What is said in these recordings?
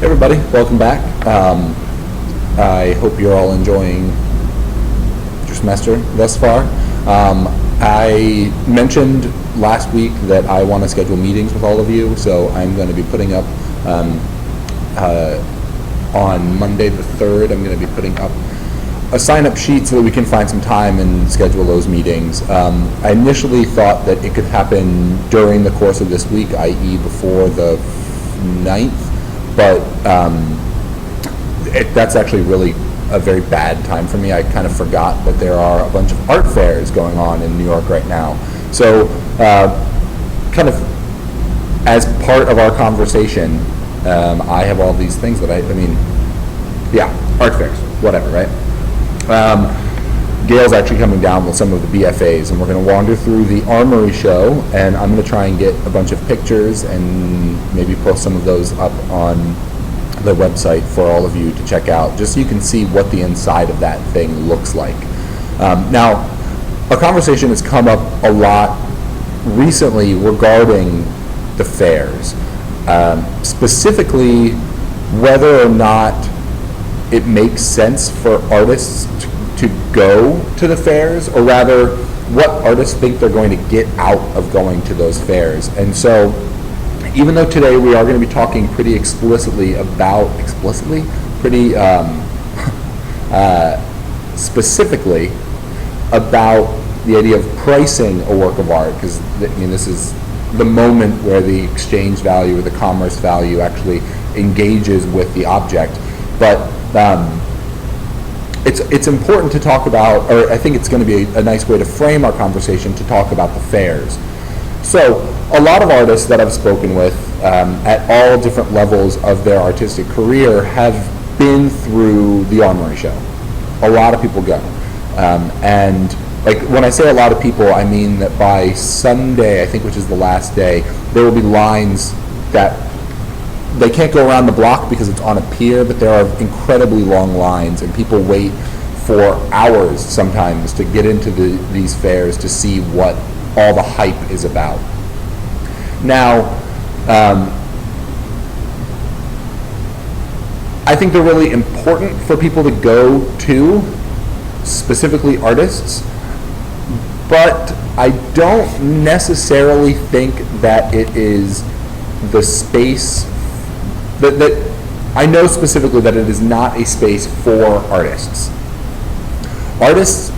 Hey everybody, welcome back. I hope you're all enjoying your semester thus far. I mentioned last week that I want to schedule meetings with all of you, so I'm going to be putting up on Monday the 3rd, I'm going to be putting up a sign-up sheet so that we can find some time and schedule those meetings. I initially thought that it could happen during the course of this week, i.e. before the 9th, but that's actually really a very bad time for me. I kind of forgot that there are a bunch of art fairs going on in New York right now. So kind of as part of our conversation, I have all these things that art fairs, whatever, right? Gail's actually coming down with some of the BFAs, and we're going to wander through the Armory show, and I'm going to try and get a bunch of pictures and maybe post some of those up on the website for all of you to check out, just so you can see what the inside of that thing looks like. Now, a conversation has come up a lot recently regarding the fairs, specifically whether or not it makes sense for artists to go to the fairs, or rather what artists think they're going to get out of going to those fairs. And so even though today we are going to be talking pretty specifically about the idea of pricing a work of art, because this is the moment where the exchange value or the commerce value actually engages with the object. But it's important to talk about, or I think it's going to be a nice way to frame our conversation to talk about the fairs. So a lot of artists that I've spoken with at all different levels of their artistic career have been through the Armory show. A lot of people go. And like when I say a lot of people, I mean that by Sunday, I think, which is the last day, there will be lines that they can't go around the block because it's on a pier, but there are incredibly long lines, and people wait for hours sometimes to get into these fairs to see what all the hype is about. Now, I think they're really important for people to go to, specifically artists, but I don't necessarily think that it is the space that I know specifically that it is not a space for artists. Artists,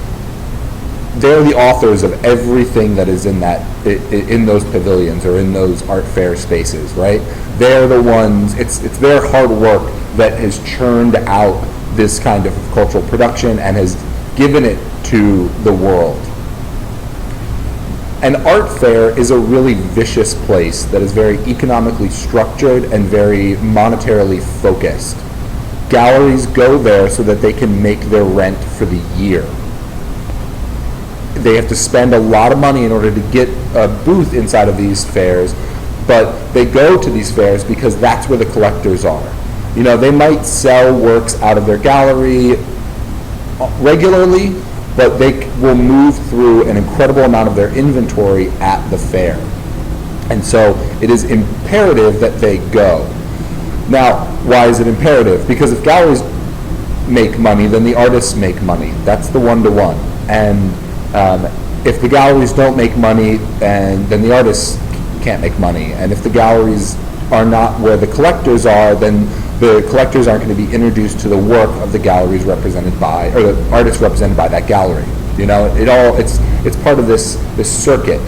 they're the authors of everything that is in those pavilions or in those art fair spaces, right? They're the ones, it's their hard work that has churned out this kind of cultural production and has given it to the world. An art fair is a really vicious place that is very economically structured and very monetarily focused. Galleries go there so that they can make their rent for the year. They have to spend a lot of money in order to get a booth inside of these fairs, but they go to these fairs because that's where the collectors are. They might sell works out of their gallery regularly, but they will move through an incredible amount of their inventory at the fair. And so it is imperative that they go. Now, why is it imperative? Because if galleries make money, then the artists make money. That's the one-to-one. And if the galleries don't make money, then the artists can't make money. And if the galleries are not where the collectors are, then the collectors aren't going to be introduced to the work of the galleries represented by, or the artists represented by that gallery. It's part of this circuit.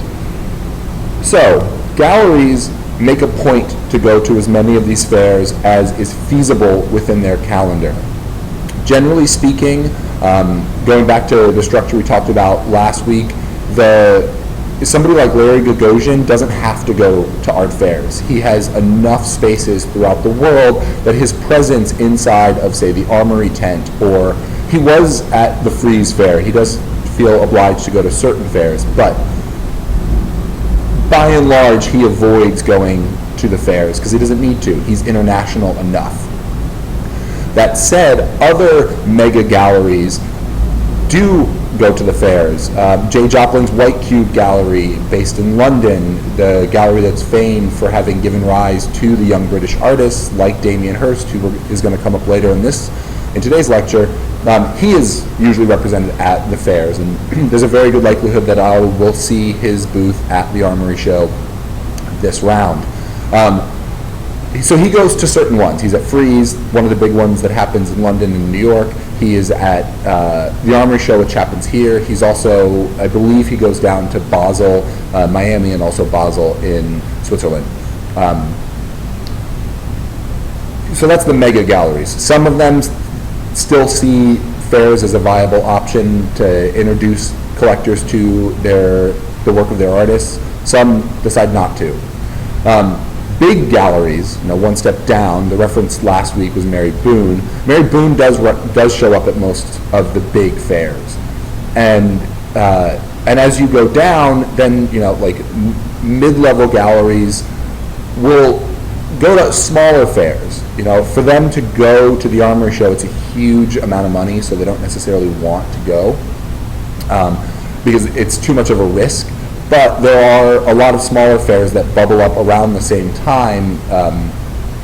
So galleries make a point to go to as many of these fairs as is feasible within their calendar. Generally speaking, going back to the structure we talked about last week, somebody like Larry Gagosian doesn't have to go to art fairs. He has enough spaces throughout the world that his presence inside of, say, the Armory tent, or he was at the Frieze Fair. He does feel obliged to go to certain fairs, but by and large, he avoids going to the fairs because he doesn't need to. He's international enough. That said, other mega galleries do go to the fairs. Jay Joplin's White Cube Gallery, based in London, the gallery that's famed for having given rise to the young British artists like Damien Hirst, who is going to come up later in today's lecture. He is usually represented at the fairs, and there's a very good likelihood that I will see his booth at the Armory Show this round. So he goes to certain ones. He's at Frieze, one of the big ones that happens in London and New York. He is at the Armory Show, which happens here. He's also, I believe he goes down to Basel, Miami, and also Basel in Switzerland. So that's the mega galleries. Some of them still see fairs as a viable option to introduce collectors to the work of their artists. Some decide not to. Big galleries, one step down. The reference last week was Mary Boone. Mary Boone does show up at most of the big fairs, and as you go down, then like mid-level galleries will go to smaller fairs. For them to go to the Armory Show, it's a huge amount of money, so they don't necessarily want to go because it's too much of a risk. But there are a lot of smaller fairs that bubble up around the same time,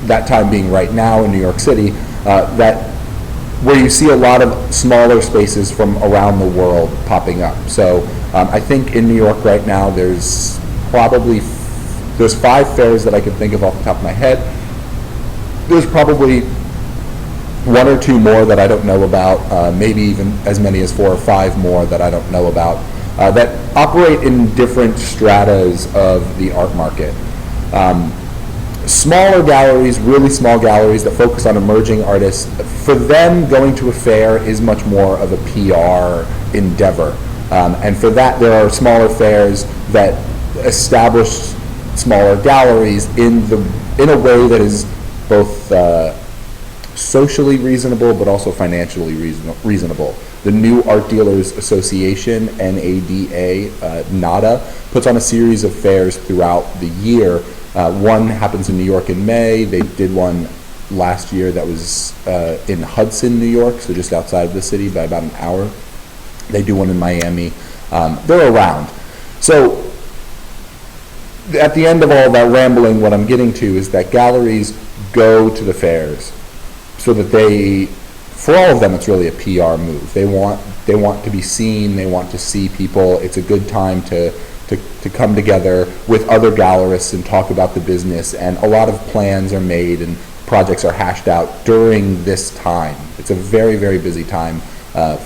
that time being right now in New York City, where you see a lot of smaller spaces from around the world popping up. So I think in New York right now there's 5 fairs that I can think of off the top of my head. There's probably 1 or 2 more that I don't know about, maybe even as many as 4 or 5 more that I don't know about. That operate in different stratas of the art market. Smaller galleries, really small galleries that focus on emerging artists, for them going to a fair is much more of a PR endeavor. And for that there are smaller fairs that establish smaller galleries in a way that is both socially reasonable but also financially reasonable. The New Art Dealers Association, NADA, puts on a series of fairs throughout the year. One happens in New York in May. They did one last year that was in Hudson, New York, so just outside of the city by about an hour. They do one in Miami. They're around. So at the end of all that rambling, what I'm getting to is that galleries go to the fairs so that for all of them, it's really a PR move. They want to be seen. They want to see people. It's a good time to come together with other gallerists and talk about the business. And a lot of plans are made and projects are hashed out during this time. It's a very, very busy time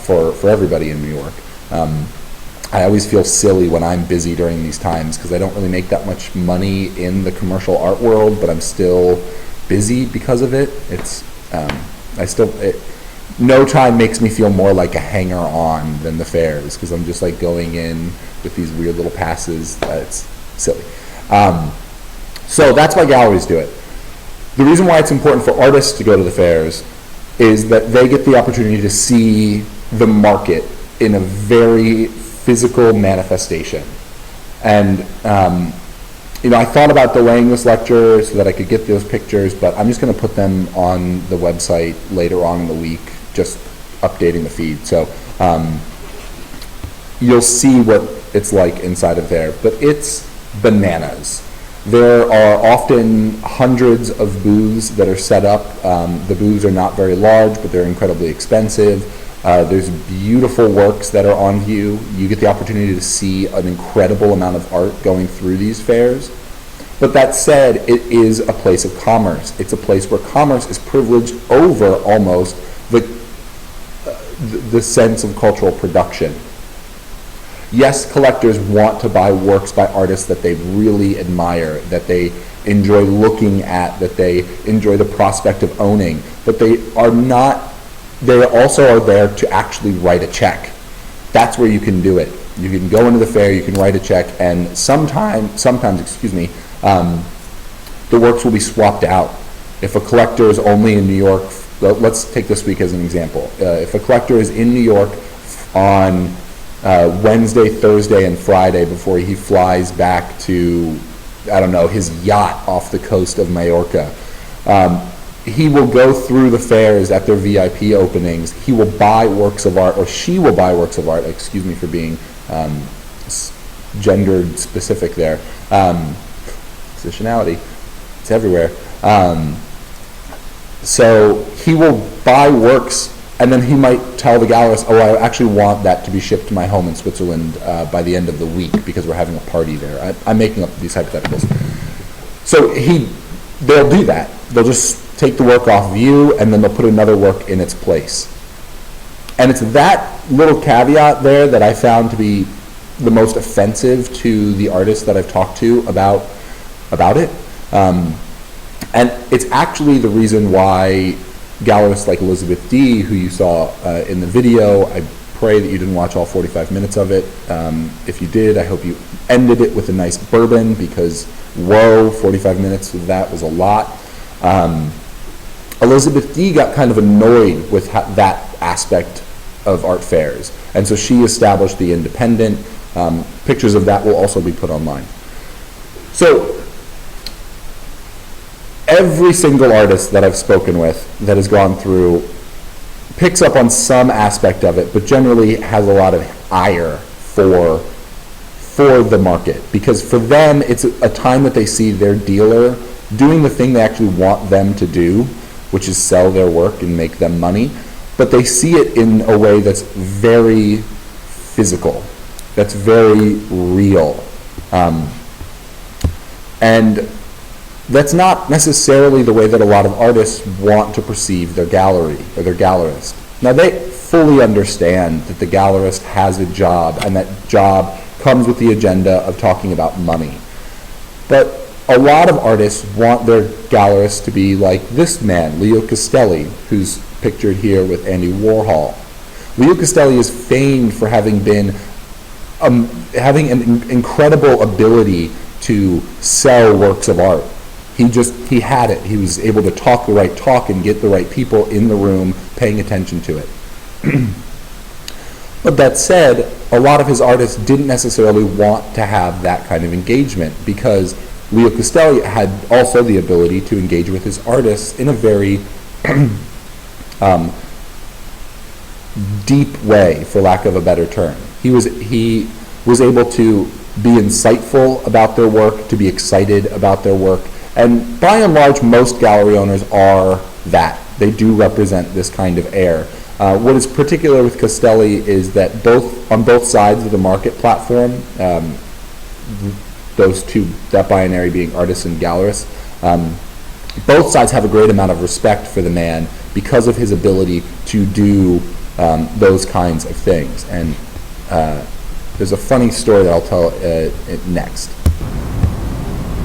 for everybody in New York. I always feel silly when I'm busy during these times because I don't really make that much money in the commercial art world, but I'm still busy because of it. No time makes me feel more like a hanger-on than the fairs because I'm just like going in with these weird little passes. It's silly. So that's why galleries do it. The reason why it's important for artists to go to the fairs is that they get the opportunity to see the market in a very physical manifestation. And I thought about delaying this lecture so that I could get those pictures, but I'm just going to put them on the website later on in the week, just updating the feed. So you'll see what it's like inside of there, but it's bananas. There are often hundreds of booths that are set up. The booths are not very large, but they're incredibly expensive. There's beautiful works that are on view. You get the opportunity to see an incredible amount of art going through these fairs. But that said, it is a place of commerce. It's a place where commerce is privileged over almost the sense of cultural production. Yes, collectors want to buy works by artists that they really admire, that they enjoy looking at, that they enjoy the prospect of owning, but they also are there to actually write a check. That's where you can do it. You can go into the fair, you can write a check, and sometimes, the works will be swapped out. If a collector is only in New York, let's take this week as an example. If a collector is in New York on Wednesday, Thursday, and Friday before he flies back to, his yacht off the coast of Majorca, he will go through the fairs at their VIP openings. He will buy works of art, or she will buy works of art. Excuse me for being gendered specific there. Positionality, it's everywhere. So he will buy works, and then he might tell the gallerist, oh, I actually want that to be shipped to my home in Switzerland by the end of the week because we're having a party there. I'm making up these hypotheticals. So they'll do that. They'll just take the work off view, and then they'll put another work in its place. And it's that little caveat there that I found to be the most offensive to the artists that I've talked to about it. And it's actually the reason why gallerists like Elizabeth D., who you saw in the video, I pray that you didn't watch all 45 minutes of it. If you did, I hope you ended it with a nice bourbon, because whoa, 45 minutes of that was a lot. Elizabeth D. got kind of annoyed with that aspect of art fairs, and so she established the Independent. Pictures of that will also be put online. So every single artist that I've spoken with that has gone through picks up on some aspect of it, but generally has a lot of ire for the market, because for them it's a time that they see their dealer doing the thing they actually want them to do, which is sell their work and make them money, but they see it in a way that's very physical, that's very real. And that's not necessarily the way that a lot of artists want to perceive their gallery or their gallerist. Now, they fully understand that the gallerist has a job, and that job comes with the agenda of talking about money. But a lot of artists want their gallerist to be like this man, Leo Castelli, who's pictured here with Andy Warhol. Leo Castelli is famed for having been having an incredible ability to sell works of art. He had it. He was able to talk the right talk and get the right people in the room paying attention to it. But that said, a lot of his artists didn't necessarily want to have that kind of engagement, because Leo Castelli had also the ability to engage with his artists in a very deep way, for lack of a better term. He was able to be insightful about their work, to be excited about their work, and by and large, most gallery owners are that. They do represent this kind of air. What is particular with Castelli is that on both sides of the market platform, that binary being artists and gallerists, both sides have a great amount of respect for the man because of his ability to do those kinds of things. And there's a funny story that I'll tell next.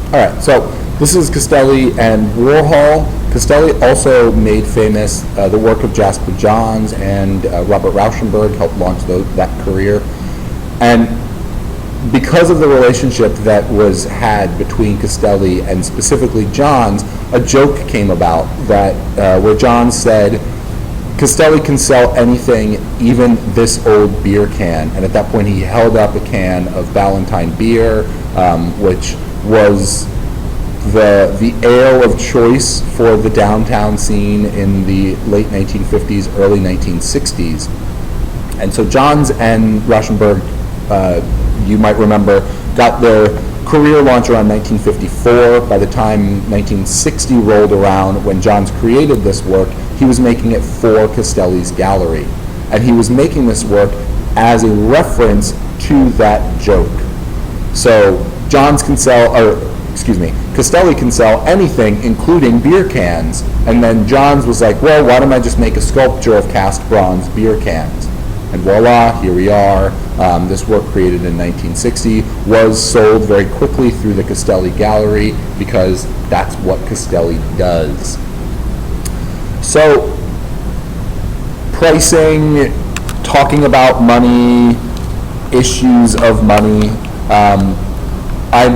All right, so this is Castelli and Warhol. Castelli also made famous the work of Jasper Johns, and Robert Rauschenberg helped launch that career. And because of the relationship that was had between Castelli and specifically Johns, a joke came about that where Johns said, Castelli can sell anything, even this old beer can. And at that point he held up a can of Ballantine beer, which was the ale of choice for the downtown scene in the late 1950s, early 1960s. And so Johns and Rauschenberg, you might remember, got their career launch around 1954. By the time 1960 rolled around, when Johns created this work, he was making it for Castelli's gallery. And he was making this work as a reference to that joke. So Castelli can sell anything, including beer cans. And then Johns was like, well, why don't I just make a sculpture of cast bronze beer cans? And voila, here we are. This work, created in 1960, was sold very quickly through the Castelli Gallery, because that's what Castelli does. So, pricing, talking about money, issues of money. I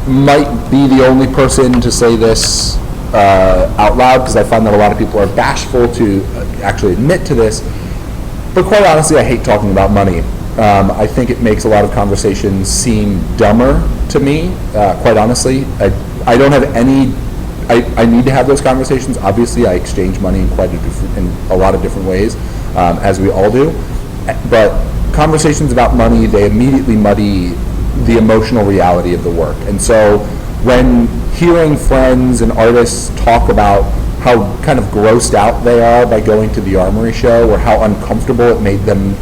might be the only person to say this out loud, because I find that a lot of people are bashful to actually admit to this. But quite honestly, I hate talking about money. I think it makes a lot of conversations seem dumber to me, quite honestly. I don't have any I need to have those conversations. Obviously, I exchange money in a lot of different ways, as we all do. But conversations about money, they immediately muddy the emotional reality of the work. And so when hearing friends and artists talk about how kind of grossed out they are by going to the Armory show, or how uncomfortable it made them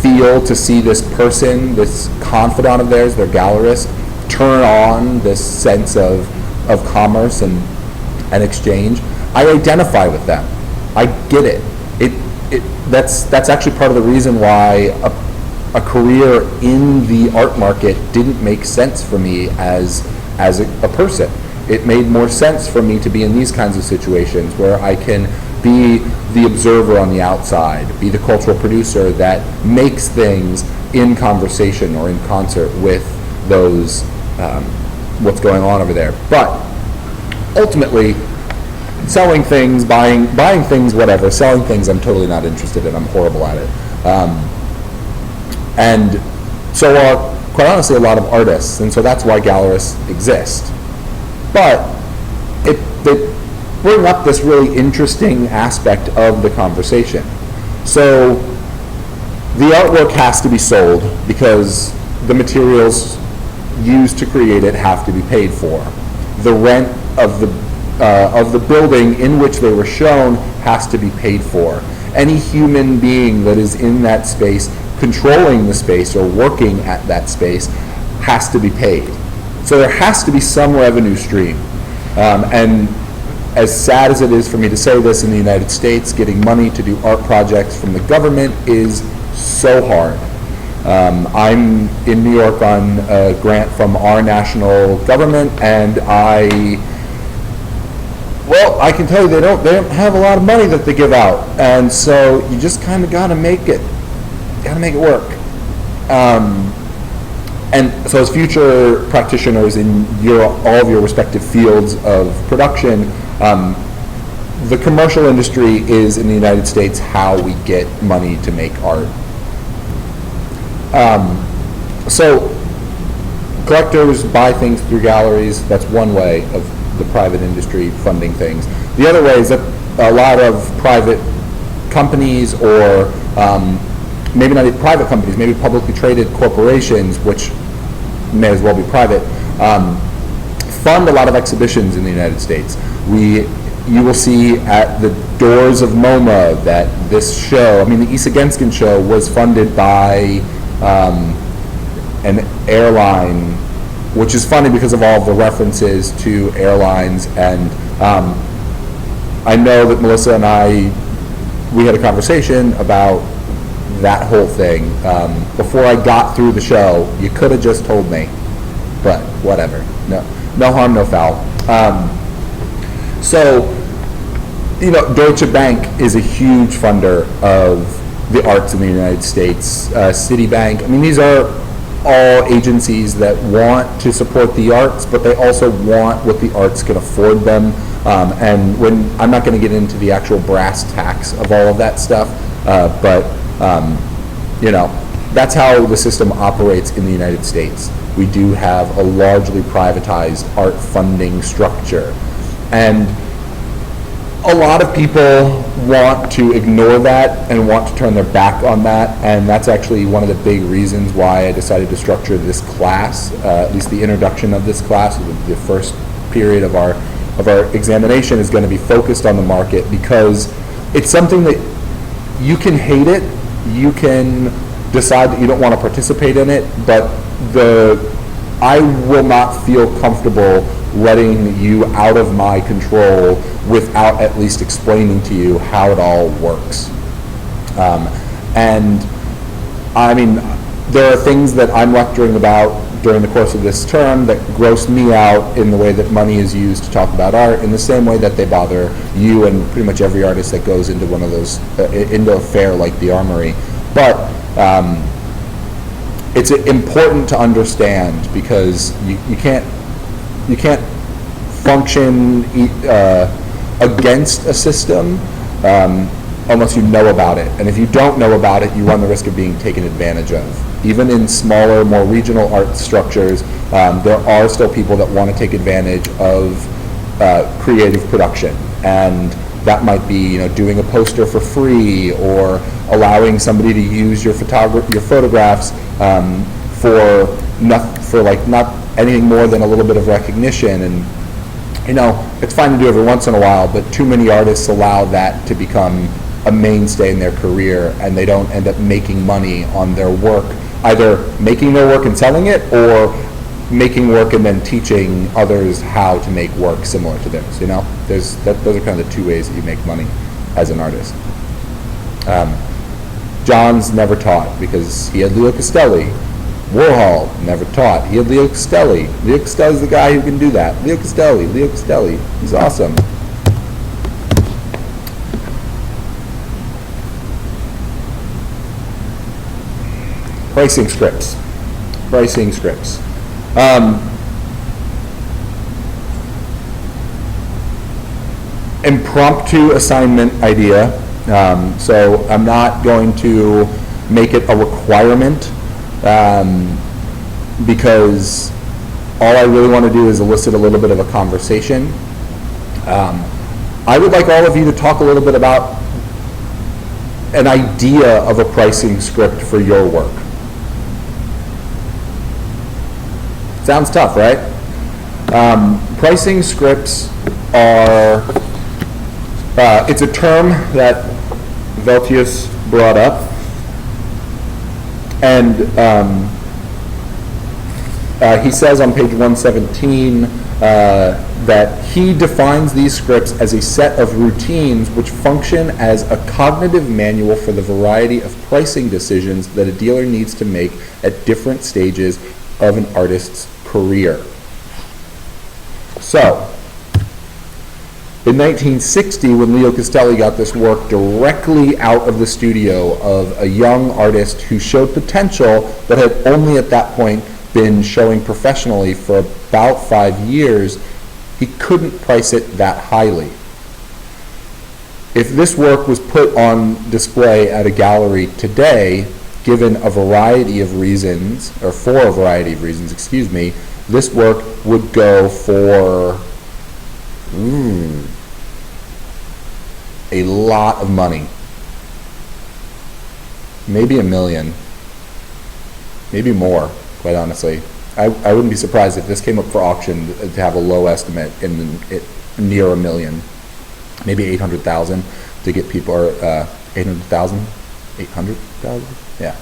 feel to see this person, this confidant of theirs, their gallerist, turn on this sense of commerce and exchange, I identify with them. I get it. That's actually part of the reason why a career in the art market didn't make sense for me as a person. It made more sense for me to be in these kinds of situations where I can be the observer on the outside, be the cultural producer that makes things in conversation or in concert with those, what's going on over there. But ultimately, selling things, buying things, whatever, selling things I'm totally not interested in. I'm horrible at it. And so are, quite honestly, a lot of artists, and so that's why gallerists exist. But they bring up this really interesting aspect of the conversation. So the artwork has to be sold because the materials used to create it have to be paid for. The rent of the building in which they were shown has to be paid for. Any human being that is in that space, controlling the space or working at that space, has to be paid. So there has to be some revenue stream. And as sad as it is for me to say this, in the United States, getting money to do art projects from the government is so hard. I'm in New York on a grant from our national government, and I can tell you they don't have a lot of money that they give out, and so you just kind of gotta make it work. And so as future practitioners in all of your respective fields of production, the commercial industry is, in the United States, how we get money to make art. So collectors buy things through galleries. That's one way of the private industry funding things. The other way is that a lot of private companies, or maybe not even private companies, maybe publicly traded corporations, which may as well be private, fund a lot of exhibitions in the United States. You will see at the doors of MoMA that this show, the Isa Genskin show, was funded by an airline, which is funny because of all of the references to airlines. And I know that Melissa and we had a conversation about that whole thing before I got through the show. You could have just told me, but whatever. No harm, no foul. So, Deutsche Bank is a huge funder of the arts in the United States. Citibank. These are all agencies that want to support the arts, but they also want what the arts can afford them. And I'm not going to get into the actual brass tacks of all of that stuff, but that's how the system operates in the United States. We do have a largely privatized art funding structure. And a lot of people want to ignore that and want to turn their back on that, and that's actually one of the big reasons why I decided to structure this class, at least the introduction of this class. The first period of our examination is going to be focused on the market, because it's something that you can hate it, you can decide that you don't want to participate in it, but I will not feel comfortable letting you out of my control without at least explaining to you how it all works. And there are things that I'm lecturing about during the course of this term that gross me out in the way that money is used to talk about art, in the same way that they bother you and pretty much every artist that goes into one of those, into a fair like the Armory. But it's important to understand, because you can't function against a system unless you know about it. And if you don't know about it, you run the risk of being taken advantage of. Even in smaller, more regional art structures, there are still people that want to take advantage of creative production, and that might be doing a poster for free, or allowing somebody to use your photographs for not anything more than a little bit of recognition. And it's fine to do every once in a while, but too many artists allow that to become a mainstay in their career, and they don't end up making money on their work, either making their work and selling it, or making work and then teaching others how to make work similar to theirs. Those are kind of the two ways that you make money as an artist. Johns never taught because he had Leo Castelli. Warhol never taught. He had Leo Castelli. Leo Castelli's the guy who can do that. Leo Castelli. He's awesome. Pricing scripts. Impromptu assignment idea. So I'm not going to make it a requirement, because all I really want to do is elicit a little bit of a conversation. I would like all of you to talk a little bit about an idea of a pricing script for your work. Sounds tough, right? Pricing scripts are, it's a term that Veltius brought up, and he says on page 117 that he defines these scripts as a set of routines which function as a cognitive manual for the variety of pricing decisions that a dealer needs to make at different stages of an artist's career. So, in 1960, when Leo Castelli got this work directly out of the studio of a young artist who showed potential but had only at that point been showing professionally for about 5 years, he couldn't price it that highly. If this work was put on display at a gallery today, given a variety of reasons, or for a variety of reasons, this work would go for a lot of money. Maybe $1 million. Maybe more, quite honestly. I wouldn't be surprised if this came up for auction to have a low estimate in near $1 million. Maybe 800,000 to get people, or 800,000? 800,000? Yeah.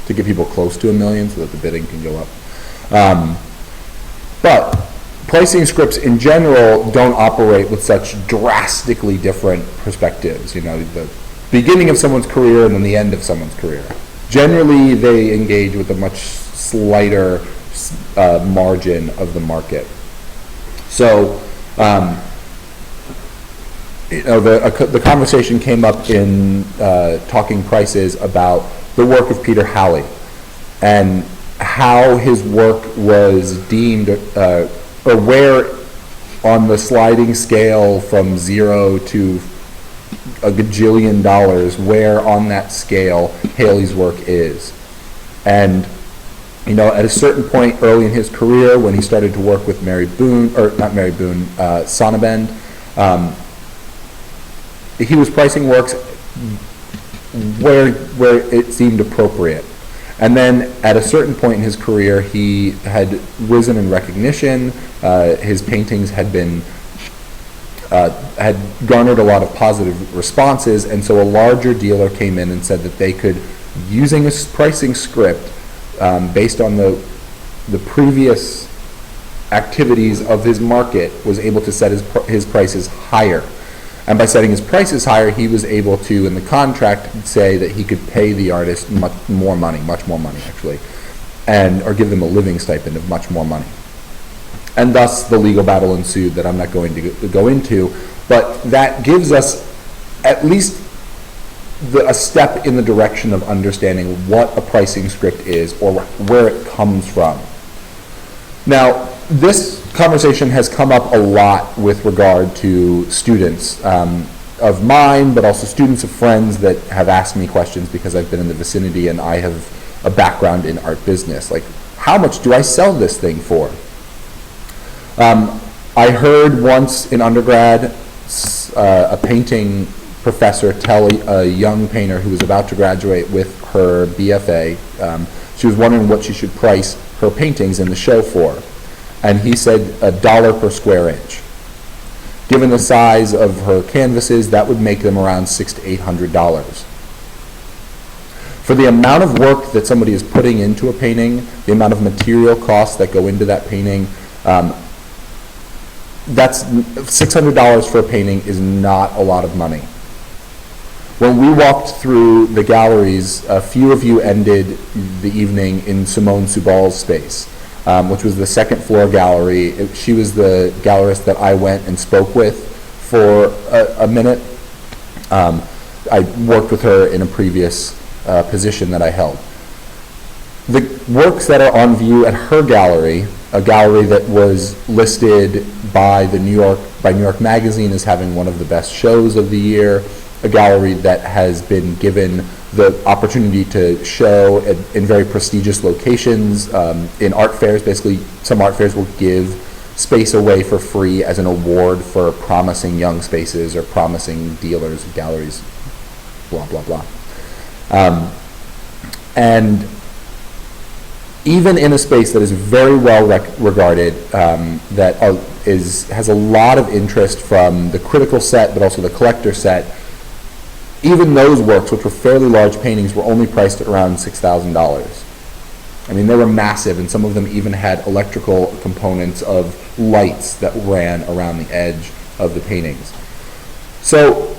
To get people close to $1 million so that the bidding can go up. But pricing scripts in general don't operate with such drastically different perspectives. The beginning of someone's career and then the end of someone's career. Generally, they engage with a much slighter margin of the market. So, the conversation came up in talking prices about the work of Peter Halley and how his work was deemed, or where on the sliding scale from 0 to a gajillion dollars, where on that scale Halley's work is. And at a certain point early in his career, when he started to work with Sonnabend, he was pricing works where it seemed appropriate. And then at a certain point in his career, he had risen in recognition. His paintings had garnered a lot of positive responses, and so a larger dealer came in and said that they could, using a pricing script based on the previous activities of his market, was able to set his prices higher. And by setting his prices higher, he was able to, in the contract, say that he could pay the artist much more money actually, or give them a living stipend of much more money. And thus the legal battle ensued that I'm not going to go into, but that gives us at least a step in the direction of understanding what a pricing script is, or where it comes from. Now, this conversation has come up a lot with regard to students of mine, but also students of friends that have asked me questions because I've been in the vicinity and I have a background in art business. Like, how much do I sell this thing for? I heard once in undergrad a painting professor tell a young painter who was about to graduate with her BFA, she was wondering what she should price her paintings in the show for. And he said $1 per square inch. Given the size of her canvases, that would make them around $600 to $800. For the amount of work that somebody is putting into a painting, the amount of material costs that go into that painting, that's $600 for a painting is not a lot of money. When we walked through the galleries, a few of you ended the evening in Simone Subal's space, which was the second floor gallery. She was the gallerist that I went and spoke with for a minute. I worked with her in a previous position that I held. The works that are on view at her gallery, a gallery that was listed by New York Magazine as having one of the best shows of the year, a gallery that has been given the opportunity to show in very prestigious locations, in art fairs. Basically, some art fairs will give space away for free as an award for promising young spaces or promising dealers, galleries, blah, blah, blah. And even in a space that is very well regarded, that has a lot of interest from the critical set, but also the collector set, even those works, which were fairly large paintings, were only priced at around $6,000. I mean, they were massive, and some of them even had electrical components of lights that ran around the edge of the paintings. So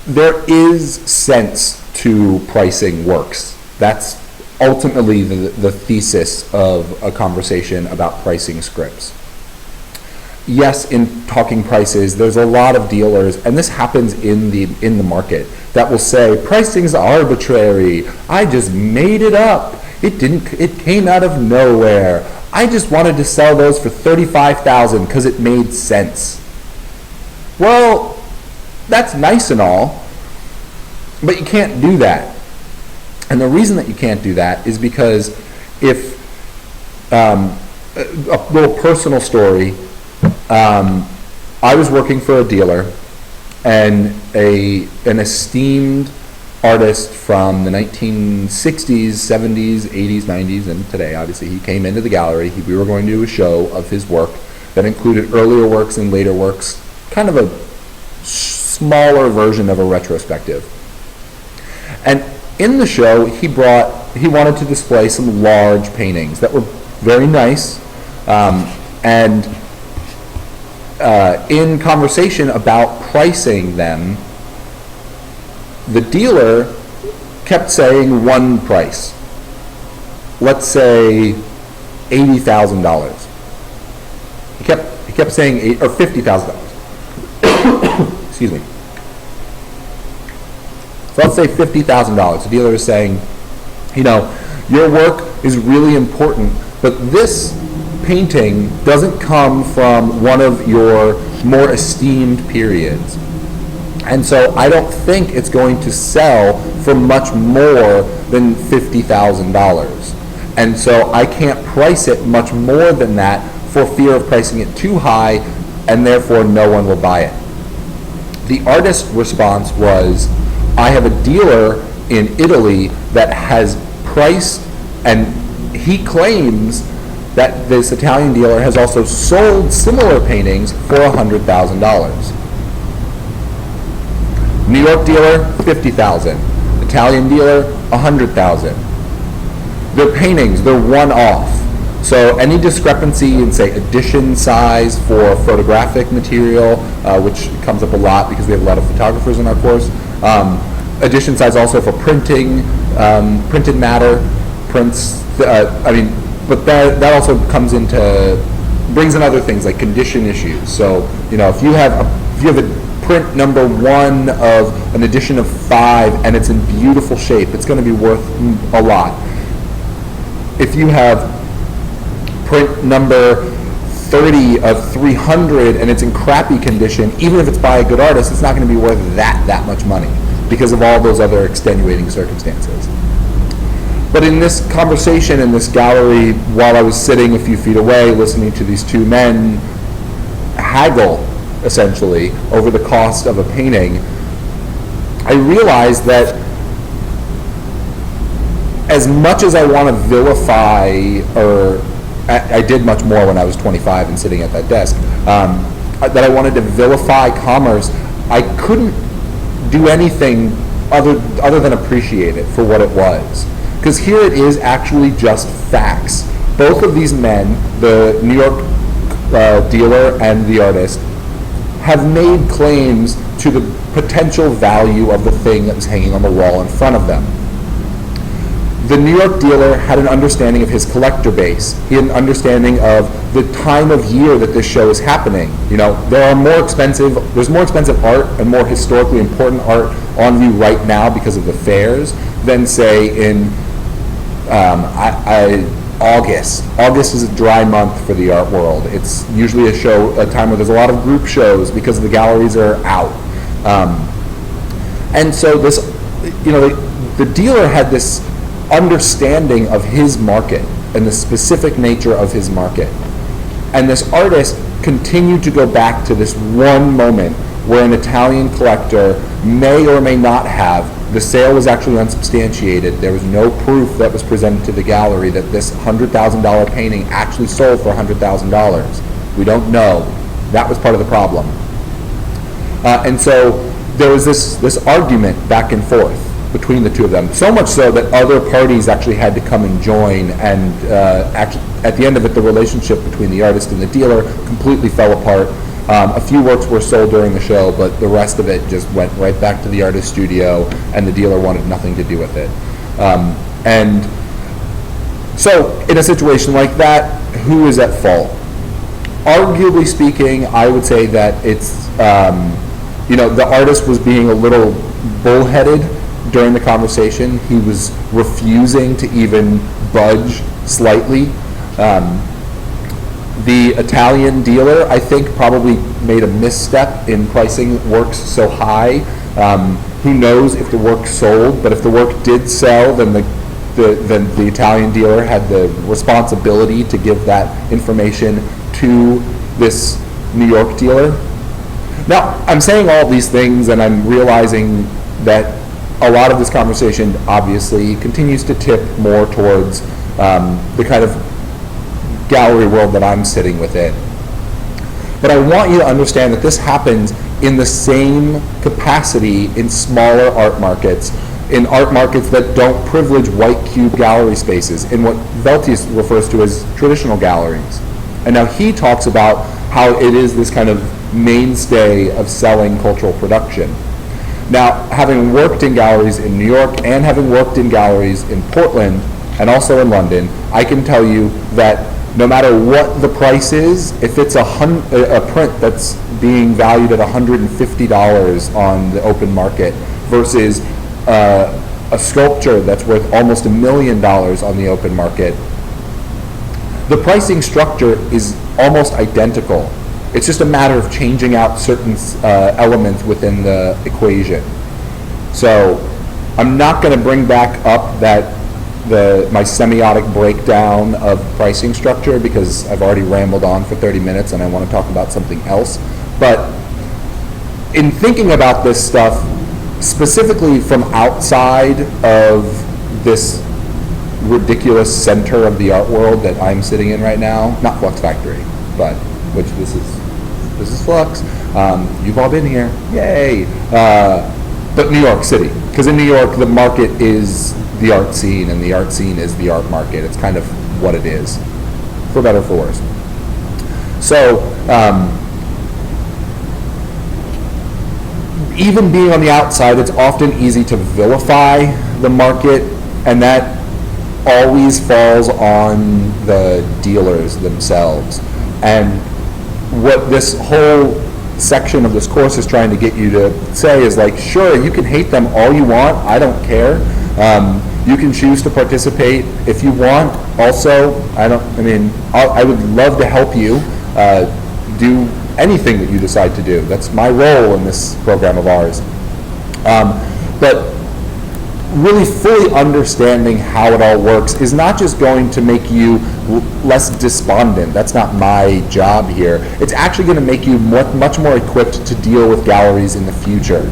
there is sense to pricing works. That's ultimately the thesis of a conversation about pricing scripts. Yes, in talking prices, there's a lot of dealers, and this happens in the market, that will say pricing's arbitrary. I just made it up. It came out of nowhere. I just wanted to sell those for $35,000 because it made sense. Well, that's nice and all, but you can't do that. And the reason that you can't do that is because if a little personal story. I was working for a dealer, and an esteemed artist from the 1960s, 70s, 80s, 90s, and today, obviously, he came into the gallery. We were going to do a show of his work that included earlier works and later works, kind of a smaller version of a retrospective. And in the show, he wanted to display some large paintings that were very nice, and in conversation about pricing them, the dealer kept saying one price. Let's say $80,000. He kept saying $50,000. Excuse me. So let's say $50,000. The dealer is saying, your work is really important, but this painting doesn't come from one of your more esteemed periods. And so I don't think it's going to sell for much more than $50,000. And so I can't price it much more than that for fear of pricing it too high, and therefore no one will buy it. The artist's response was, I have a dealer in Italy that has priced, and he claims that this Italian dealer has also sold similar paintings for $100,000. New York dealer, $50,000. Italian dealer, $100,000. They're paintings, they're one-off. So any discrepancy in, say, edition size for photographic material, which comes up a lot because we have a lot of photographers in our course, edition size also for printing, printed matter, prints, but that also brings in other things like condition issues. So, if you have a print number 1 of an edition of 5 and it's in beautiful shape, it's going to be worth a lot. If you have print number 30 of 300 and it's in crappy condition, even if it's by a good artist, it's not going to be worth that much money because of all those other extenuating circumstances. But in this conversation in this gallery, while I was sitting a few feet away listening to these two men haggle, essentially, over the cost of a painting, I realized that as much as I want to vilify, or I did much more when I was 25 and sitting at that desk, that I wanted to vilify commerce, I couldn't do anything other than appreciate it for what it was. Because here it is actually just facts. Both of these men, the New York dealer and the artist, have made claims to the potential value of the thing that was hanging on the wall in front of them. The New York dealer had an understanding of his collector base. He had an understanding of the time of year that this show is happening. You know, there's more expensive art and more historically important art on view right now because of the fairs than, say, in August. August is a dry month for the art world. It's usually a time where there's a lot of group shows because the galleries are out. And so this, you know, the dealer had this understanding of his market and the specific nature of his market. And this artist continued to go back to this one moment where an Italian collector may or may not have, the sale was actually unsubstantiated. There was no proof that was presented to the gallery that this $100,000 painting actually sold for $100,000. We don't know. That was part of the problem. And so there was this argument back and forth between the two of them, so much so that other parties actually had to come and join, and actually, at the end of it, the relationship between the artist and the dealer completely fell apart. A few works were sold during the show, but the rest of it just went right back to the artist's studio, and the dealer wanted nothing to do with it. And so, in a situation like that, who is at fault? Arguably speaking, I would say that it's, the artist was being a little bullheaded during the conversation. He was refusing to even budge slightly. The Italian dealer, I think, probably made a misstep in pricing works so high. Who knows if the work sold, but if the work did sell, then the Italian dealer had the responsibility to give that information to this New York dealer. Now, I'm saying all these things, and I'm realizing that a lot of this conversation obviously continues to tip more towards the kind of gallery world that I'm sitting within. But I want you to understand that this happens in the same capacity in smaller art markets, in art markets that don't privilege white cube gallery spaces, in what Veltius refers to as traditional galleries. And now he talks about how it is this kind of mainstay of selling cultural production. Now, having worked in galleries in New York and having worked in galleries in Portland and also in London, I can tell you that no matter what the price is, if it's a print that's being valued at $150 on the open market versus a sculpture that's worth almost $1 million on the open market, the pricing structure is almost identical. It's just a matter of changing out certain elements within the equation. So I'm not going to bring back up my semiotic breakdown of pricing structure because I've already rambled on for 30 minutes and I want to talk about something else. But in thinking about this stuff, specifically from outside of this ridiculous center of the art world that I'm sitting in right now, not Flux Factory, but which this is Flux. You've all been here, yay! But New York City, because in New York the market is the art scene, and the art scene is the art market. It's kind of what it is, for better or for worse. So, even being on the outside, it's often easy to vilify the market, and that always falls on the dealers themselves. And what this whole section of this course is trying to get you to say is like, sure, you can hate them all you want, I don't care. You can choose to participate if you want. Also, I would love to help you do anything that you decide to do. That's my role in this program of ours. But really fully understanding how it all works is not just going to make you less despondent. That's not my job here. It's actually going to make you much more equipped to deal with galleries in the future.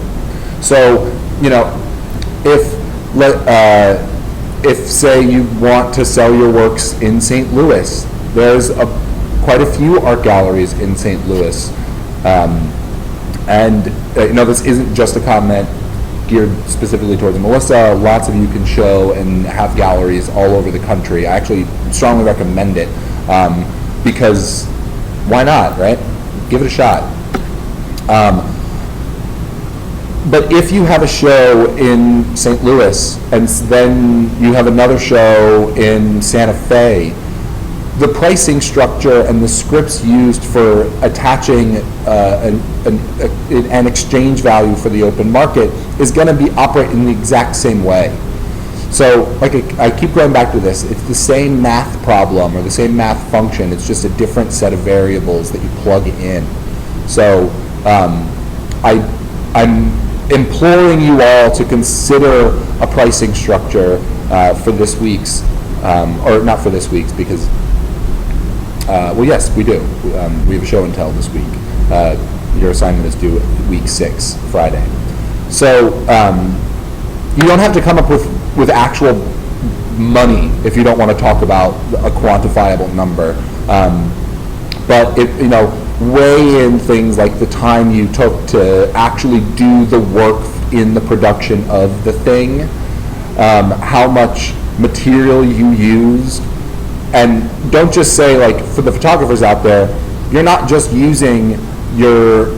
So, if say you want to sell your works in St. Louis, there's quite a few art galleries in St. Louis. This isn't just a comment geared specifically towards Melissa. Lots of you can show and have galleries all over the country. I actually strongly recommend it because why not, right? Give it a shot. But if you have a show in St. Louis and then you have another show in Santa Fe, the pricing structure and the scripts used for attaching an exchange value for the open market is going to be operate in the exact same way. So, I keep going back to this. It's the same math problem or the same math function. It's just a different set of variables that you plug in. So, I'm imploring you all to consider a pricing structure for this week's, or not for this week's because. Yes, we do. We have a show and tell this week. Your assignment is due week 6, Friday. So you don't have to come up with actual money if you don't want to talk about a quantifiable number. But weigh in things like the time you took to actually do the work in the production of the thing, how much material you used. And don't just say, for the photographers out there, you're not just using your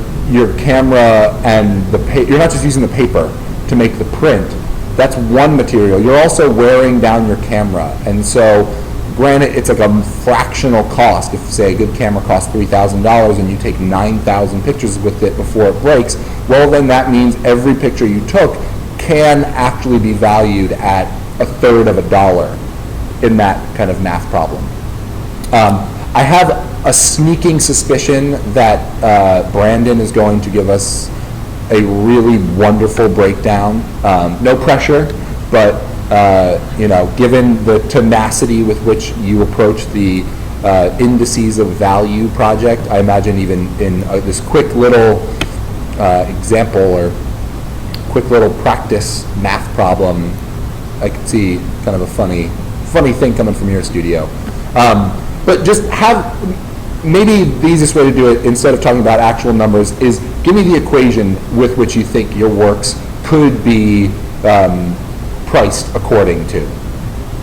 camera and you're not just using the paper to make the print. That's one material. You're also wearing down your camera. And so, granted, it's like a fractional cost. If, say, a good camera costs $3,000 and you take 9,000 pictures with it before it breaks, well, then that means every picture you took can actually be valued at $0.33 in that kind of math problem. I have a sneaking suspicion that Brandon is going to give us a really wonderful breakdown. No pressure, but given the tenacity with which you approach the indices of value project, I imagine even in this quick little example or quick little practice math problem, I could see kind of a funny thing coming from your studio. But just maybe the easiest way to do it, instead of talking about actual numbers, is give me the equation with which you think your works could be priced according to.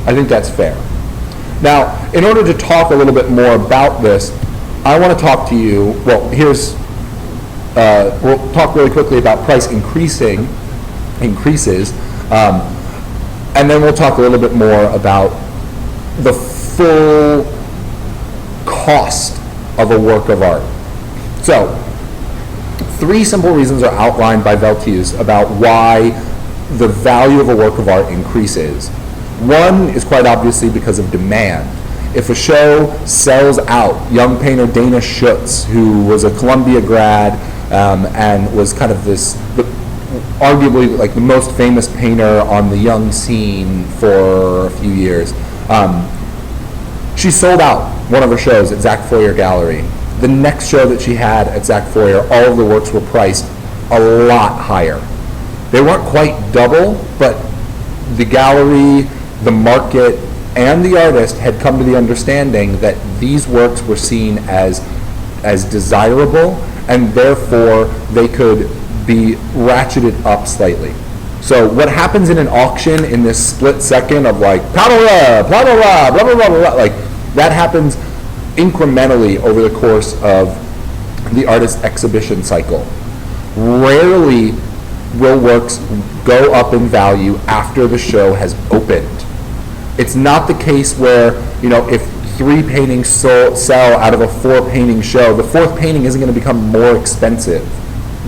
I think that's fair. Now, in order to talk a little bit more about this, I want to talk to you, we'll talk really quickly about price increases, and then we'll talk a little bit more about the full cost of a work of art. So, 3 simple reasons are outlined by Veltius about why the value of a work of art increases. One is quite obviously because of demand. If a show sells out, young painter Dana Schutz, who was a Columbia grad and was kind of arguably the most famous painter on the young scene for a few years. She sold out one of her shows at Zach Foyer Gallery. The next show that she had at Zach Foyer, all of the works were priced a lot higher. They weren't quite double, but the gallery, the market, and the artist had come to the understanding that these works were seen as desirable, and therefore they could be ratcheted up slightly. So what happens in an auction in this split second of blah, blah, blah, blah, blah, blah, blah, blah, blah, that happens incrementally over the course of the artist's exhibition cycle. Rarely will works go up in value after the show has opened. It's not the case where, if 3 paintings sell out of a 4-painting show, the 4th painting isn't going to become more expensive.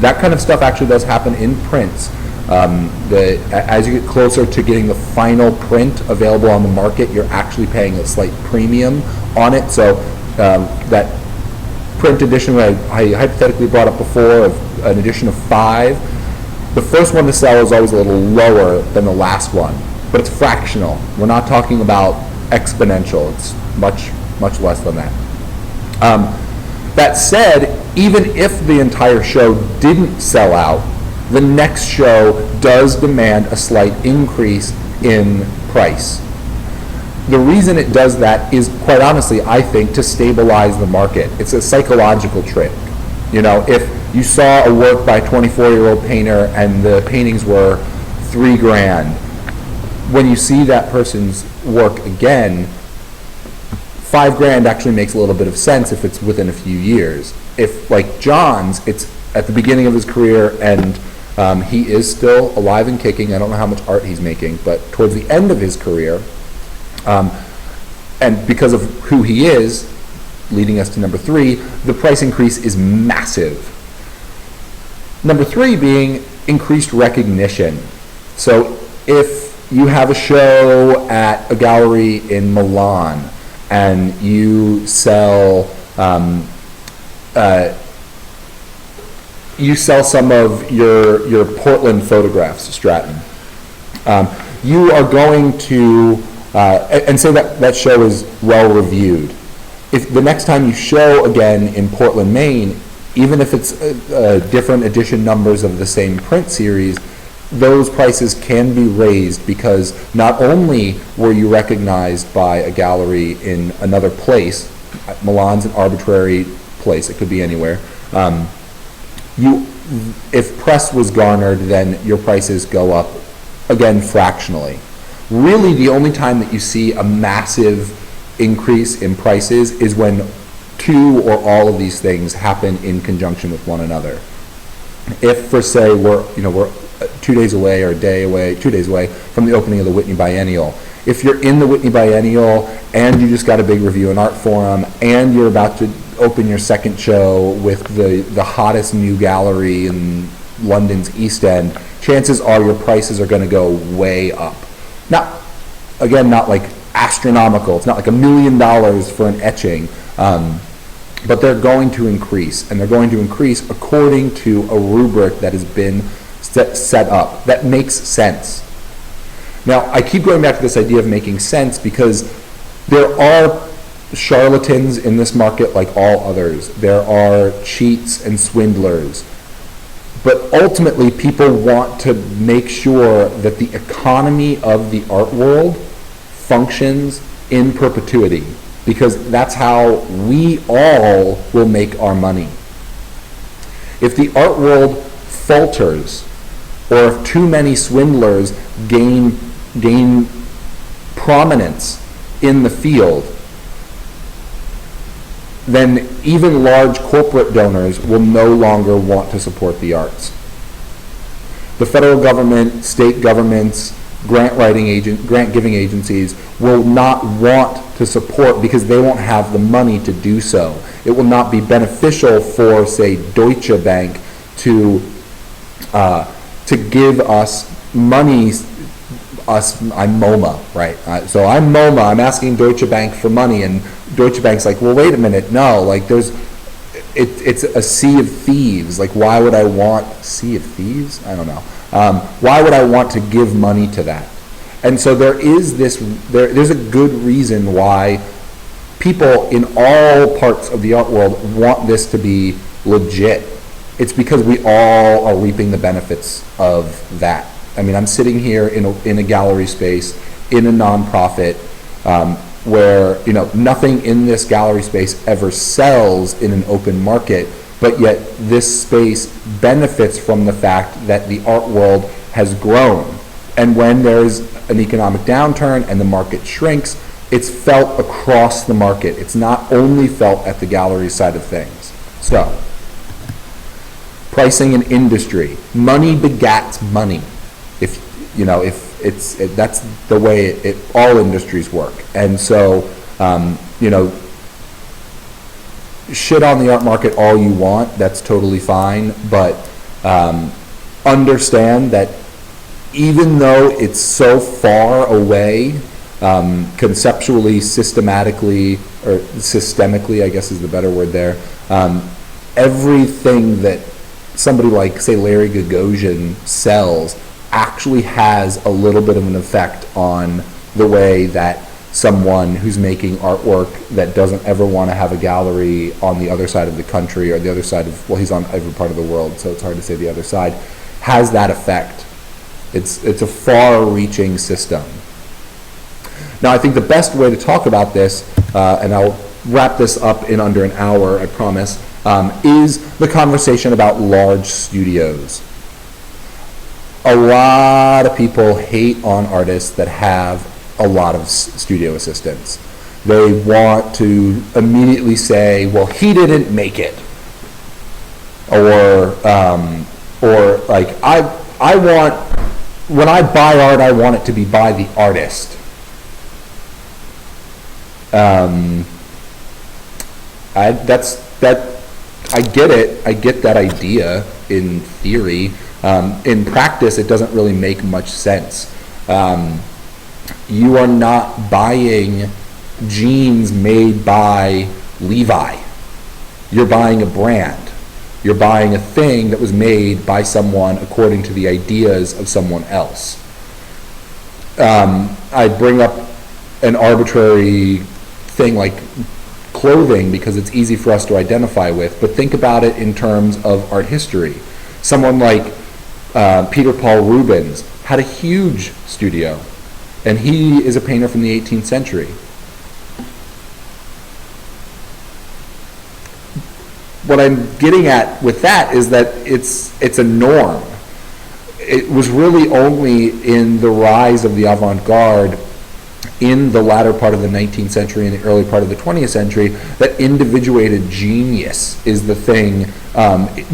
That kind of stuff actually does happen in prints. As you get closer to getting the final print available on the market, you're actually paying a slight premium on it. So that print edition I hypothetically brought up before, of an edition of 5, The first one to sell is always a little lower than the last one, but it's fractional. We're not talking about exponential. It's much, much less than that. That said, even if the entire show didn't sell out, the next show does demand a slight increase in price. The reason it does that is, quite honestly, I think, to stabilize the market. It's a psychological trick. You know, if you saw a work by a 24-year-old painter and the paintings were $3,000, when you see that person's work again, $5,000 actually makes a little bit of sense if it's within a few years. If, like John's, it's at the beginning of his career and he is still alive and kicking. I don't know how much art he's making, but towards the end of his career, and because of who he is, leading us to number 3, the price increase is massive. Number 3 being increased recognition. So if you have a show at a gallery in Milan and you sell some of your Portland photographs, Stratton, you are going to, and say that show is well reviewed. If the next time you show again in Portland, Maine, even if it's different edition numbers of the same print series, those prices can be raised because not only were you recognized by a gallery in another place, Milan's an arbitrary place, it could be anywhere, if press was garnered, then your prices go up, again, fractionally. Really, the only time that you see a massive increase in prices is when 2 or all of these things happen in conjunction with one another. If, for say, we're 2 days away or a day away, 2 days away from the opening of the Whitney Biennial, if you're in the Whitney Biennial and you just got a big review in Art Forum and you're about to open your second show with the hottest new gallery in London's East End, chances are your prices are going to go way up. Not like astronomical. It's not like $1 million for an etching, but they're going to increase, and they're going to increase according to a rubric that has been set up that makes sense. Now, I keep going back to this idea of making sense because there are charlatans in this market like all others. There are cheats and swindlers. But ultimately, people want to make sure that the economy of the art world functions in perpetuity, because that's how we all will make our money. If the art world falters, or if too many swindlers gain prominence in the field, then even large corporate donors will no longer want to support the arts. The federal government, state governments, grant-giving agencies will not want to support because they won't have the money to do so. It will not be beneficial for, say, Deutsche Bank to give us money. I'm MoMA, right? So I'm MoMA. I'm asking Deutsche Bank for money, and Deutsche Bank's like, well, wait a minute, no, like it's a sea of thieves. Like, why would I want sea of thieves? I don't know. Why would I want to give money to that? And so there's a good reason why people in all parts of the art world want this to be legit. It's because we all are reaping the benefits of that. I mean, I'm sitting here in a gallery space, in a nonprofit, where nothing in this gallery space ever sells in an open market, but yet this space benefits from the fact that the art world has grown. And when there's an economic downturn and the market shrinks, it's felt across the market. It's not only felt at the gallery side of things. So, pricing and industry. Money begats money. That's the way all industries work. And so, shit on the art market all you want, that's totally fine, but understand that even though it's so far away, conceptually, systematically, or systemically, I guess is the better word there, everything that somebody like, say, Larry Gagosian sells actually has a little bit of an effect on the way that someone who's making artwork that doesn't ever want to have a gallery on the other side of the country or the other side of, well, he's on every part of the world, so it's hard to say the other side, has that effect. It's a far-reaching system. Now, I think the best way to talk about this, and I'll wrap this up in under an hour, I promise, is the conversation about large studios. A lot of people hate on artists that have a lot of studio assistants. They want to immediately say, well, he didn't make it. Or like, I want, when I buy art, I want it to be by the artist. I get it. I get that idea in theory. In practice, it doesn't really make much sense. You are not buying jeans made by Levi. You're buying a brand. You're buying a thing that was made by someone according to the ideas of someone else. I bring up an arbitrary thing like clothing because it's easy for us to identify with, but think about it in terms of art history. Someone like Peter Paul Rubens had a huge studio, and he is a painter from the 18th century. What I'm getting at with that is that it's a norm. It was really only in the rise of the avant-garde in the latter part of the 19th century and the early part of the 20th century that individuated genius is the thing,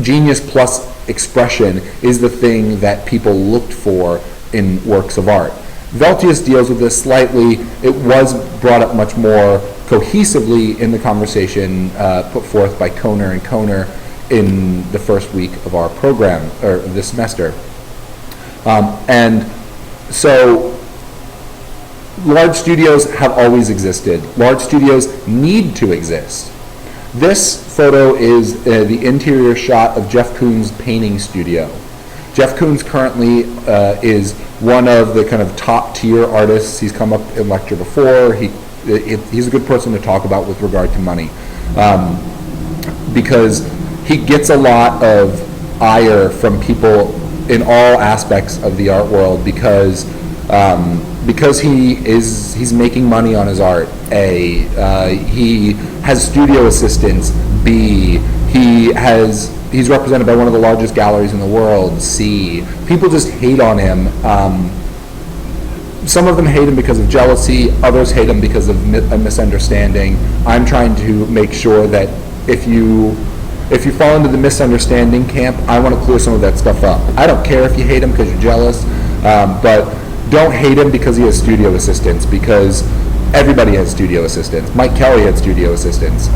genius plus expression is the thing that people looked for in works of art. Veltius deals with this slightly. It was brought up much more cohesively in the conversation put forth by Kohner and Kohner in the first week of our program, or this semester. And so large studios have always existed. Large studios need to exist. This photo is the interior shot of Jeff Koons' painting studio. Jeff Koons currently is one of the kind of top tier artists. He's come up in lecture before. He's a good person to talk about with regard to money, because he gets a lot of ire from people in all aspects of the art world because he's making money on his art. He has studio assistants. He's represented by one of the largest galleries in the world. People just hate on him. Some of them hate him because of jealousy. Others hate him because of a misunderstanding. I'm trying to make sure that if you fall into the misunderstanding camp, I want to clear some of that stuff up. I don't care if you hate him because you're jealous, but don't hate him because he has studio assistants, because everybody has studio assistants. Mike Kelly had studio assistants.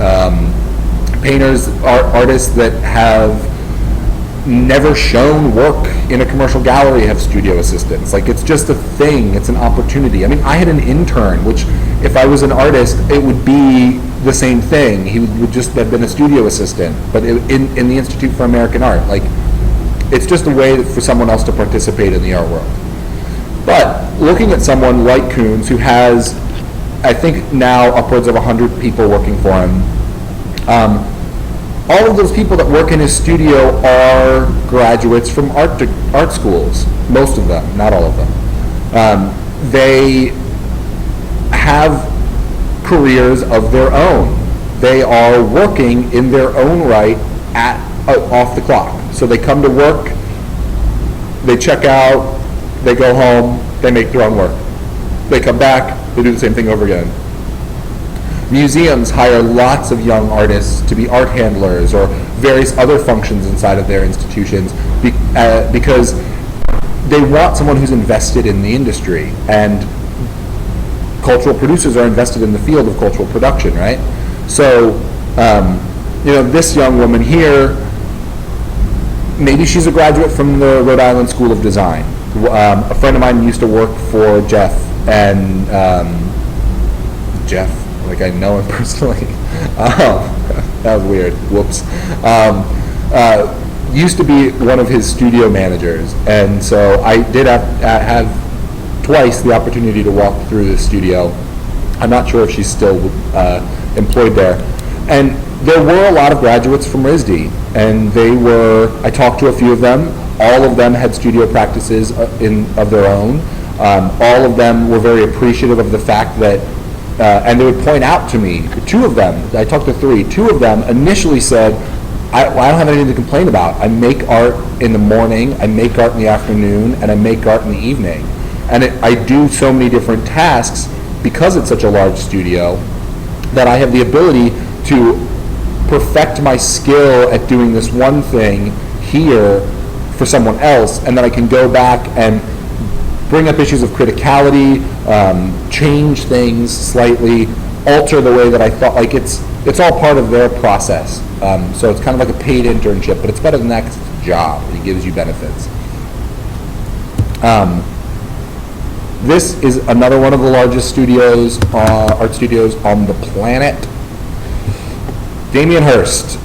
Painters, artists that have never shown work in a commercial gallery have studio assistants. Like, it's just a thing. It's an opportunity. I mean, I had an intern, which if I was an artist, it would be the same thing. He would just have been a studio assistant, but in the Institute for American Art. Like, it's just a way for someone else to participate in the art world. But looking at someone like Koons, who has, I think now, upwards of 100 people working for him, all of those people that work in his studio are graduates from art schools. Most of them, not all of them. They have careers of their own. They are working in their own right off the clock. So they come to work, they check out, they go home, they make their own work. They come back, they do the same thing over again. Museums hire lots of young artists to be art handlers or various other functions inside of their institutions because they want someone who's invested in the industry, and cultural producers are invested in the field of cultural production, right? So, this young woman here, maybe she's a graduate from the Rhode Island School of Design. A friend of mine used to work for Jeff, and Jeff, like I know him personally. That was weird. Whoops. used to be one of his studio managers, and so I did have twice the opportunity to walk through the studio. I'm not sure if she's still employed there. And there were a lot of graduates from RISD, and I talked to a few of them. All of them had studio practices of their own. All of them were very appreciative of the fact that, and they would point out to me, two of them, I talked to three, two of them initially said, I don't have anything to complain about. I make art in the morning, I make art in the afternoon, and I make art in the evening. And I do so many different tasks because it's such a large studio that I have the ability to perfect my skill at doing this one thing here for someone else, and then I can go back and bring up issues of criticality, change things slightly, alter the way that I thought. Like it's all part of their process. So it's kind of like a paid internship, but it's better than that because it's a job. It gives you benefits. This is another one of the largest studios, art studios on the planet. Damien Hirst.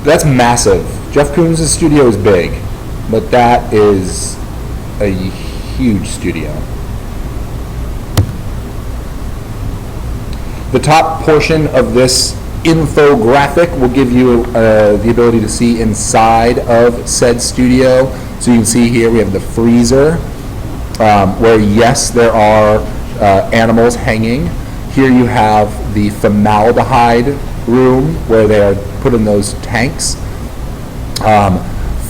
That's massive. Jeff Koons' studio is big, but that is a huge studio. The top portion of this infographic will give you the ability to see inside of said studio. So you can see here we have the freezer, where yes, there are animals hanging. Here you have the formaldehyde room where they are put in those tanks.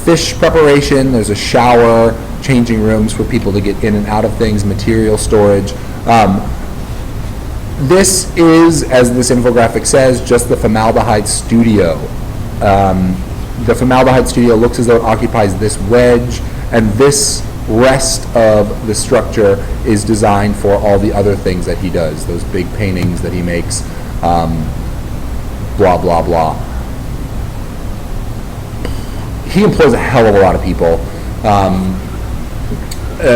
Fish preparation, there's a shower, changing rooms for people to get in and out of things, material storage. This is, as this infographic says, just the formaldehyde studio. The formaldehyde studio looks as though it occupies this wedge, and this rest of the structure is designed for all the other things that he does, those big paintings that he makes, blah, blah, blah. He employs a hell of a lot of people.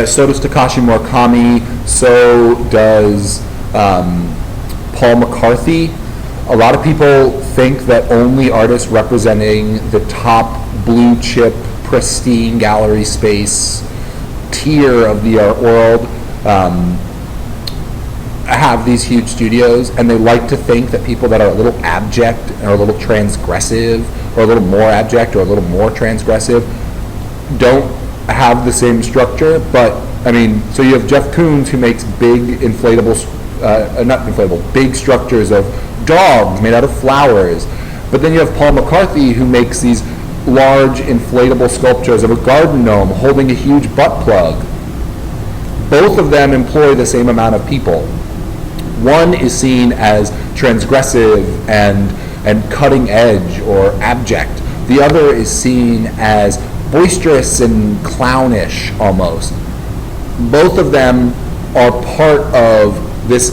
So does Takashi Murakami, so does Paul McCarthy. A lot of people think that only artists representing the top blue chip, pristine gallery space tier of the art world have these huge studios, and they like to think that people that are a little abject or a little transgressive or a little more abject or a little more transgressive don't have the same structure. But I mean, so you have Jeff Koons, who makes big inflatable, not inflatable, big structures of dogs made out of flowers. But then you have Paul McCarthy, who makes these large inflatable sculptures of a garden gnome holding a huge butt plug. Both of them employ the same amount of people. One is seen as transgressive and cutting edge or abject. The other is seen as boisterous and clownish almost. Both of them are part of this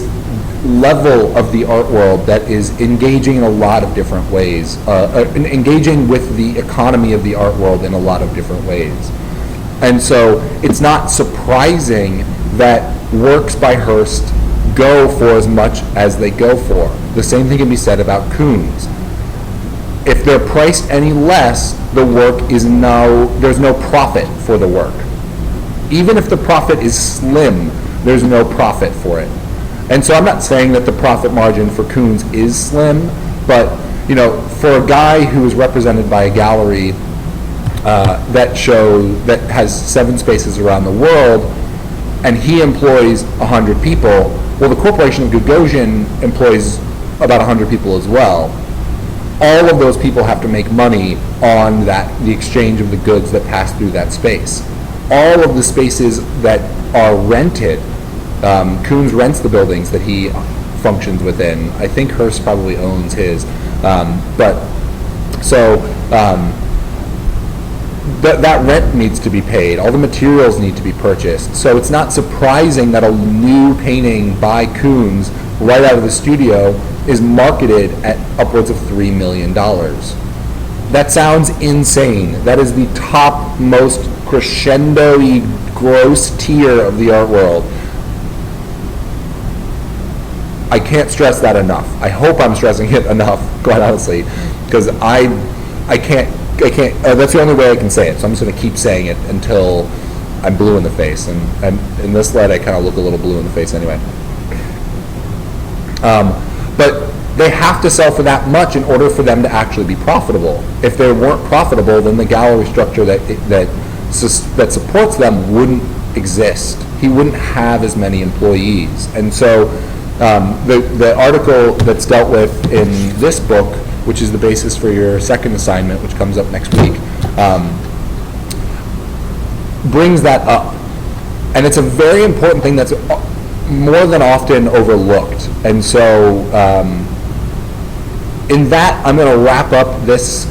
level of the art world that is engaging in a lot of different ways, engaging with the economy of the art world in a lot of different ways. And so it's not surprising that works by Hirst go for as much as they go for. The same thing can be said about Koons. If they're priced any less, the work is there's no profit for the work. Even if the profit is slim, there's no profit for it. And so I'm not saying that the profit margin for Koons is slim, but for a guy who is represented by a gallery that has 7 spaces around the world, and he employs 100 people, well, the Corporation of Gagosian employs about 100 people as well. All of those people have to make money on the exchange of the goods that pass through that space. All of the spaces that are rented, Koons rents the buildings that he functions within. I think Hirst probably owns his, that rent needs to be paid. All the materials need to be purchased. So it's not surprising that a new painting by Koons right out of the studio is marketed at upwards of $3 million. That sounds insane. That is the top most crescendo-y gross tier of the art world. I can't stress that enough. I hope I'm stressing it enough, quite honestly. because I can't, that's the only way I can say it, so I'm just going to keep saying it until I'm blue in the face, and in this light I kind of look a little blue in the face anyway. But they have to sell for that much in order for them to actually be profitable. If they weren't profitable, then the gallery structure that supports them wouldn't exist. He wouldn't have as many employees. And so the article that's dealt with in this book, which is the basis for your second assignment, which comes up next week, brings that up. And it's a very important thing that's more than often overlooked. And so in that, I'm going to wrap up this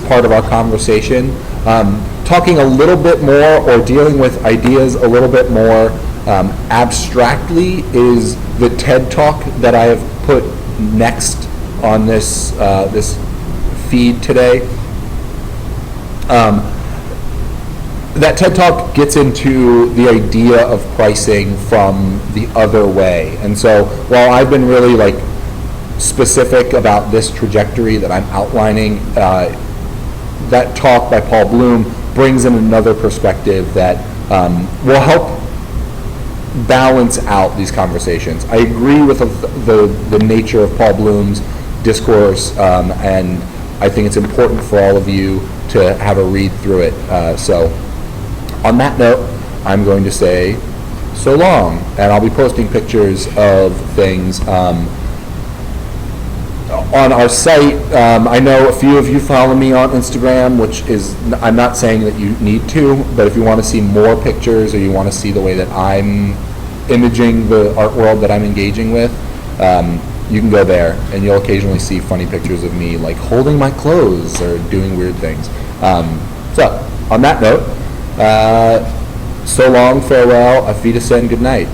part of our conversation, talking a little bit more, or dealing with ideas a little bit more abstractly, is the TED Talk that I have put next on this feed today. That TED Talk gets into the idea of pricing from the other way. And so while I've been really specific about this trajectory that I'm outlining, that talk by Paul Bloom brings in another perspective that will help balance out these conversations. I agree with the nature of Paul Bloom's discourse, and I think it's important for all of you to have a read through it. So on that note, I'm going to say so long, and I'll be posting pictures of things on our site. I know a few of you follow me on Instagram, which is, I'm not saying that you need to, but if you want to see more pictures, or you want to see the way that I'm imaging the art world that I'm engaging with, you can go there, and you'll occasionally see funny pictures of me holding my clothes or doing weird things. So on that note, so long, farewell, auf Wiedersehen, good night.